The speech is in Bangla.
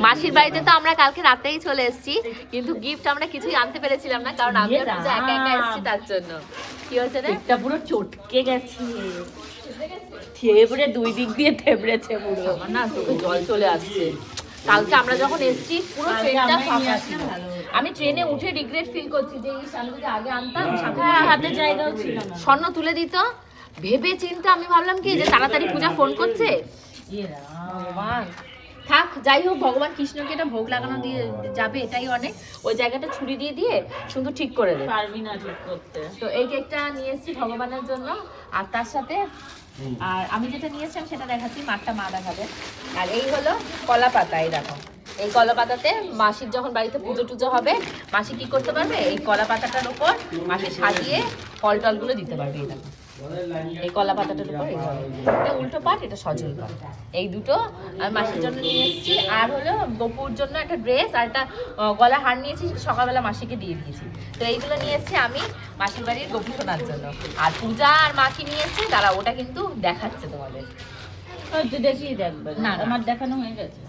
মাসির বাড়িতে তো আমরা কালকে রাতেই চলে এসেছি, কিন্তু গিফট আমরা কিছুই আনতে পেরেছিলাম না, কারণ আমি আর পূজা একা একা এসেছি তার জন্য। কি হয়েছে রে? এটা পুরো চটকে গেছে, থেবড়ে দুই দিক দিয়ে থেবড়েছে পুরো। আমার না চোখে জল চলে আসছে। কালকে আমরা যখন এসেছি পুরো ট্রেনটা ফাঁকা ছিল। আমি ট্রেনে উঠে রিগ্রেট ফিল করছি যে এই সামনে যদি আগে আনতাম, সাথে হাতে জায়গাও ছিল না। স্বর্ণ তুলে দিত। ভেবে চিন্তে আমি ভাবলাম কি যে তাড়াতাড়ি পূজা ফোন করছে। ভগবান থাক, যাই হোক, ভগবান কৃষ্ণকে এটা ভোগ লাগানো দিয়ে যাবে, এটাই অনেক। ওই জায়গাটা ছুরি দিয়ে দিয়ে সুন্দর ঠিক করে দেবে। পারবি না ঠিক করতে। তো এই কেকটা নিয়ে এসেছি ভগবানের জন্য, আর তার সাথে আর আমি যেটা নিয়েছিলাম সেটা দেখাচ্ছি, মাঠটা মা দেখাবে। আর এই হলো কলা পাতা, এই দেখো। এই কলা পাতাতে মাসির যখন বাড়িতে পুজো টুজো হবে, মাসি কি করতে পারবে, এই কলা পাতাটার উপর মাসি সাজিয়ে ফল টলগুলো দিতে পারবে। এই দেখো, এই কলা পাতাটার উপর এটা উল্টো পাট, এটা সজল পাট। এই দুটো আমি মাসির জন্য নিয়ে এসেছি। আর হলো গপুর জন্য একটা ড্রেস আর একটা গলা হার নিয়েছি, সকালবেলা মাসিকে দিয়ে দিয়েছি। তো এইগুলো নিয়ে এসেছি আমি মাসির বাড়ির গপু শোনার জন্য। আর পূজা আর মা কি নিয়ে এসছে দাঁড়া, ওটা কিন্তু দেখাচ্ছে তোমাদের। দেখিয়ে দেখবে না, আমার দেখানো হয়ে গেছে।